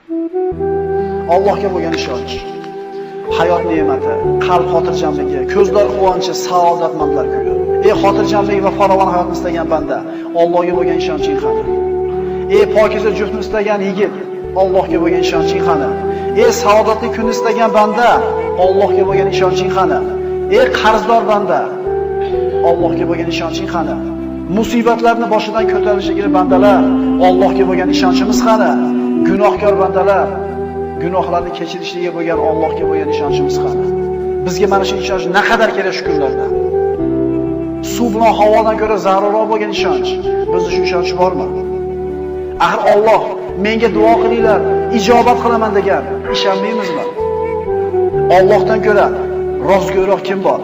Allohga bo'lgan ishonch, hayot ne'mati, qalb xotirjamligi, ko'zlar quvonchi, saodatmandlar kuyi. Ey xotirjamlik va farovon hayotni istagan banda, Allohga bo'lgan ishonching qani? Ey pokiza juftni istagan yigit, Allohga bo'lgan ishonching qani? Ey saodatli kunni istagan banda, Allohga bo'lgan ishonching qani? Ey qarzdor banda, Allohga bo'lgan ishonching qani? Musibatlarni boshidan ko'tarishligini bandalar, Allohga bo'lgan ishonchimiz qani? Gunohkor bandalar, gunohlarni kechirishiga bo'lgan Allohga bo'lgan ishonchimiz qani? Bizga mana shu ishonch naqadar kerak shu kunlarda. Suv bilan havodan ko'ra zarurroq bo'lgan ishonch. Bizda shu ishonch bormi? Axir Alloh menga duo qilinglar, ijobat qilaman degan, ishonmaymizmi? Allohdan ko'ra rozgo'roq kim bor?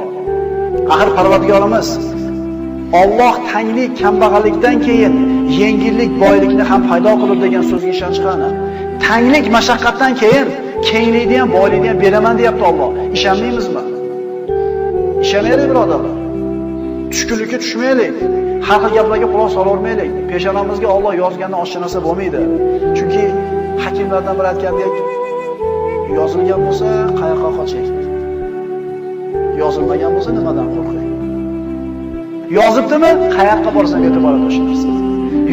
Axir Parvardigorimiz Alloh tanglik, kambag'allikdan keyin yengillik, boylikni ham paydo qilib degan so'zga ishonch qani? Tanglik, mashaqqatdan keyin kenglikni ham, boylikni ham beraman deyapti Alloh. Ishonmaymizmi? Ishonaylik birodarlar. Tushkunlikka tushmaylik. Har xil gaplarga quloq solavermaylik. Peshonamizga Alloh yozgandan oshcha narsa bo'lmaydi. Chunki hakimlardan biri aytgandek, yozilgan bo'lsa qayoqqa qoching? Yozilmagan bo'lsa nimadan qo'rqing? Yozibdimi? Qayoqqa borsang e'tibor qo'shirsiz.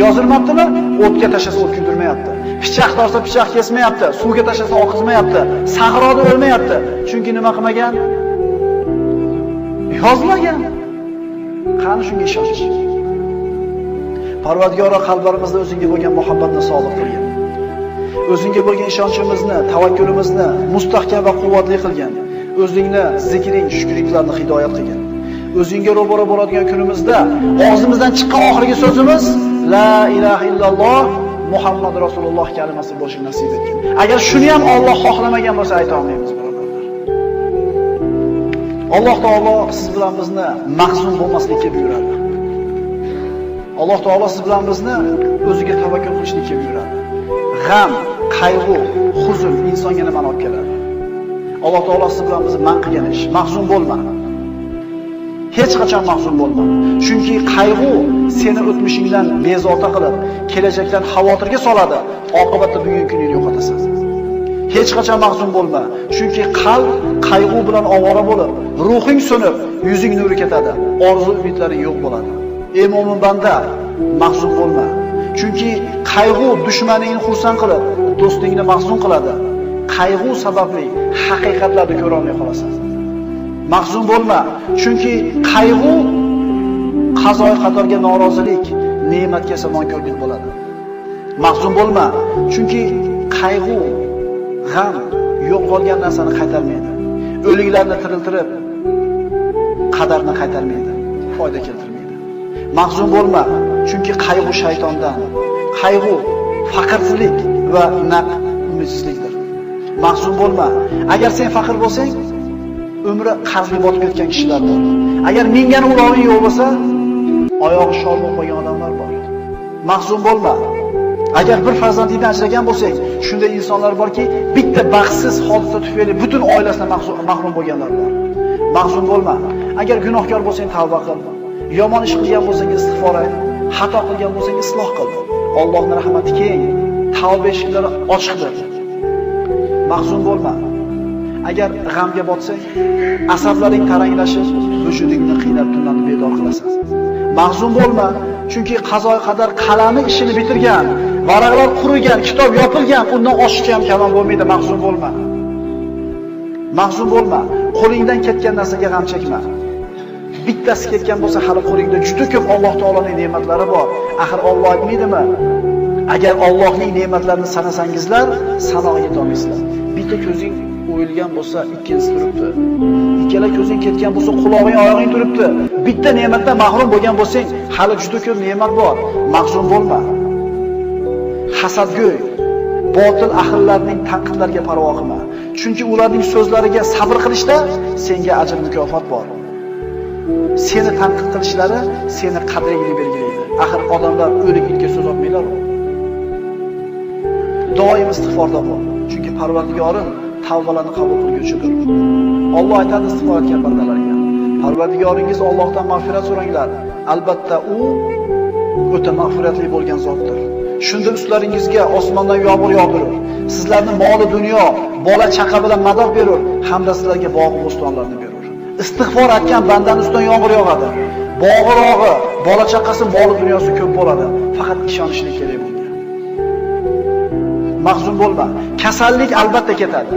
Yozilmabdimi? O'tga tashlasa o't kuydirmayapti. Pichoq torsa pichoq kesmayapti. Suvga tashlasa oqizmayapti. Sahroda o'lmayapti. Chunki nima qilmagan? Yozmagan. Qani shunga ishonch? Parvardigor qalblarimizda o'zingga bo'lgan muhabbatni sobiq qilgin. O'zingga bo'lgan ishonchimizni, tavakkulimizni mustahkam va quvvatli qilgin. O'zingni zikring, shukringlarni hidoyat qilgin. O'zingga ro'baro bo'ladigan kunimizda og'zimizdan chiqqan oxirgi so'zimiz la ilaha illalloh Muhammad Rasululloh kalimasi bo'lishini nasib etgin. Agar shuni ham Alloh xohlamagan bo'lsa ayta olmaymiz birodarlar. Alloh taolo siz bilan bizni mahzun bo'lmaslikka buyuradi. Alloh taolo siz bilan bizni o'ziga tavakkul qilishlikka buyuradi. G'am, qayg'u, huzn insonga nima olib keladi? Alloh taolo siz bilan bizni man qilgan ish. Mahzun bo'lma. Hech qachon mahzun bo'lma. Chunki qayg'u seni o'tmishingdan bezovta qilib, kelajakdan xavotirga soladi. Oqibatda bugungi kuningni yo'qotasan. Hech qachon mahzun bo'lma. Chunki qalb qayg'u bilan ovora bo'lib, ruhing so'nib, yuzing nuri ketadi. Orzu-umidlaring yo'q bo'ladi. Ey mo'min banda, mahzun bo'lma. Chunki qayg'u dushmaningni xursand qilib, do'stingni mahzun qiladi. Qayg'u sababli haqiqatlarni ko'ra olmay qolasan. Mahzun bo'lma, chunki qayg'u qazoy qadorga norozilik, ne'matga samonkorlik bo'ladi. Mahzun bo'lma, chunki qayg'u, g'am yo'q qolgan narsani qaytarmaydi. O'liklarni tiriltirib, qadarni qaytarmaydi, foyda keltirmaydi. Mahzun bo'lma, chunki qayg'u shaytondan, qayg'u faqrsizlik va naq umidsizlikdir. Mahzun bo'lma, agar sen faqir bo'lsang, umri qarzga botib ketgan kishilar bor. Agar mingani uloving yo'q bo'lsa, oyog'i shol bo'lib qolgan odamlar bor. Mahzun bo'lma. Agar bir farzandingdan ajragan bo'lsang, shunday insonlar borki, bitta baxtsiz hodisa tufayli butun oilasidan mahrum bo'lganlar bor. Mahzun bo'lma. Agar gunohkor bo'lsang, tavba qil. Yomon ish qilgan bo'lsang, istig'for et. Xato qilgan bo'lsang, isloh qil. Allohning rahmati keng, tavba eshiklari ochiqdir. Mahzun bo'lma. Agar g'amga botsang, asablaring taranglashib, vujudingni qiynab tunlarni bedor qilasan. Mahzun bo'lma, chunki qazo qadar qalami ishini bitirgan, varaqlar qurigan, kitob yopilgan, undan oshiqcha ham kalom bo'lmaydi. Mahzun bo'lma. Mahzun bo'lma, qo'lingdan ketgan narsaga g'am chekma. Bittasi ketgan bo'lsa, hali qo'lingda juda ko'p Alloh taoloning ne'matlari bor. Axir Alloh aytmaydimi? Agar Allohning ne'matlarini sanasangizlar, sanoqqa yeta olmaysizlar. Bitta ko'zing o'yilgan bo'lsa, ikkinchisi turibdi. Ikkala ko'zing ketgan bo'lsa, quloqing, oyog'ing turibdi. Bitta ne'matdan mahrum bo'lgan bo'lsang, hali juda ko'p ne'mat bor. Mahzun bo'lma. Hasadgo'y, botil ahillarning tanqidlariga parvo qilma. Chunki ularning so'zlariga sabr qilishda senga ajr mukofot bor. Seni tanqid qilishlari seni qadringni belgilaydi. Axir odamlar o'lik itga so'z otmaylar. Doim istig'forda bo'l. Chunki Parvardigorim tavbalarni qabul qilguvchidir. Alloh aytadi istig'for etgan bandalarga. Parvardigoringiz Allohdan mag'firat so'ranglar. Albatta u o'ta mag'firatli bo'lgan zotdir. Shunda ustlaringizga osmondan yomg'ir yog'dirur. Sizlarni moli dunyo, bola chaqa bilan madad berur, hamda sizlarga bog' bo'stonlarni berur. Istig'for etgan bandaning ustidan yomg'ir yog'adi. Bog'irog'i, bola chaqasi, moli dunyosi ko'p bo'ladi. Faqat ishonishlik kerak bunga. Mahzun bo'lma. Kasallik albatta ketadi.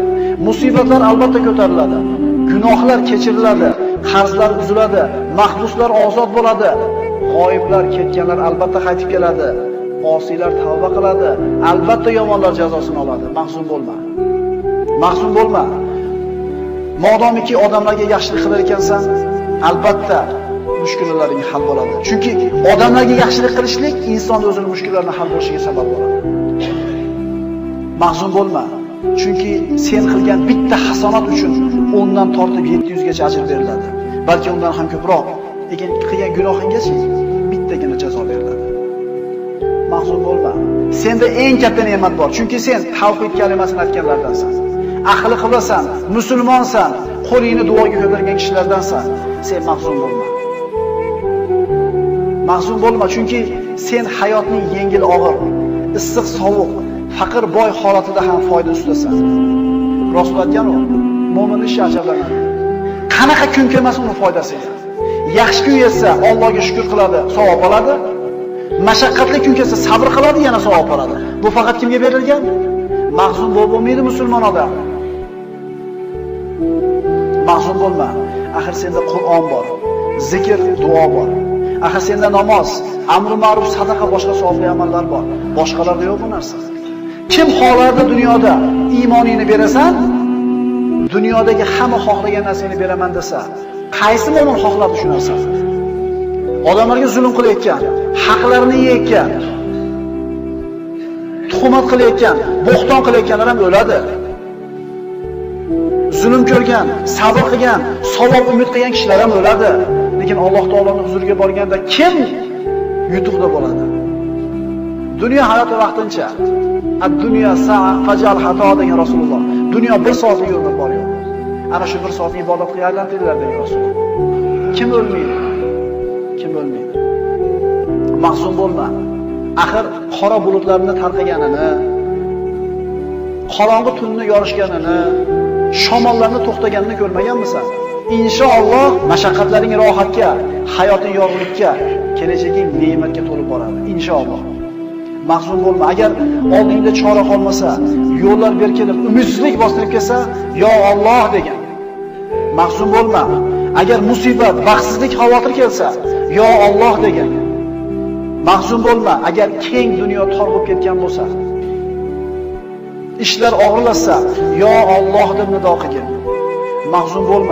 Musibatlar albatta ko'tariladi. Gunohlar kechiriladi, qarzlar uziladi, mahbuslar ozod bo'ladi. G'oyiblar, ketganlar albatta qaytib keladi. Osiylar tavba qiladi, albatta yomonlar jazosini oladi. Mahzun bo'lma. Mahzun bo'lma. Modomiki odamlarga yaxshilik qilar ekansan, albatta mushkullaring hal bo'ladi. Chunki odamlarga yaxshilik qilishlik inson o'zining mushkullarini hal bo'lishiga sabab bo'ladi. Mahzun bo'lma. Chunki sen qilgan bitta hasanat uchun 10 dan tortib 700 gacha ajr beriladi. Balki undan ham ko'proq. Lekin qilgan gunohinggacha bittagina jazo beriladi. Mahzun bo'lma. Senda eng katta ne'mat bor. Chunki sen tavhid kalimasini aytganlardansan. Ahli qiblasan, musulmonsan, qo'lingni duoga ko'targan kishilardansan. Sen mahzun bo'lma. Mahzun bo'lma, chunki sen hayotning yengil og'ir, issiq sovuq, faqir boy holatida ham foyda ustasan. Rasul aytgan-ku, mo'minning ishi ajablanadi. Qanaqa kun kelmasa uni foydasiga. Yaxshi kun yetsa Allohga shukr qiladi, savob oladi. Mashaqqatli kun kelsa sabr qiladi, yana savob oladi. Bu faqat kimga berilgan? Mahzun bo'lmaydi musulmon odam. Mahzun bo'lma. Axir senda Qur'on bor, zikr, duo bor. Axir senda namoz, amr ma'ruf, sadaqa, boshqa savobli amallar bor. Boshqalarda yo'q bu narsa. Kim xohlardi dunyoda iymoningni berasan, dunyodagi hamma xohlagan narsani beraman desa, qaysi mo'min xohladi shu narsani? Odamlarga zulm qilayotgan, haqlarini yeyotgan, tuhmat qilayotgan, bo'xton qilayotganlar ham o'ladi. Zulm ko'rgan, sabr qilgan, savob umid qilgan kishilar ham o'ladi. Lekin Alloh taoloning huzuriga borganda kim yutuqda bo'ladi? Dunyo hayoti vaqtincha. Ad-dunya sa'a fajal xato degan Rasululloh. Dunyo 1 soatlik umr bor yo'q. Ana shu 1 soatni ibodatga aylantirdilar degan Rasululloh. Kim o'lmaydi? Kim o'lmaydi? Mahzun bo'lma. Axir qora bulutlarni tarqaganini, qorong'i tunni yorishganini, shamollarni to'xtaganini ko'rmaganmisan? Inshaalloh mashaqqatlaring rohatga, hayoting yorug'likka, kelajaging ne'matga to'lib boradi. Inshaalloh. Mahzun bo'lma. Agar oldingda chora qolmasa, yo'llar berkilib, umidsizlik bostirib kelsa, yo Alloh degan. Mahzun bo'lma. Agar musibat, baxtsizlik, xavotir kelsa, yo Alloh degan. Mahzun bo'lma. Agar keng dunyo tor bo'lib ketgan bo'lsa, ishlar og'irlashsa, yo Alloh deb nido qilgin. Mahzun bo'lma.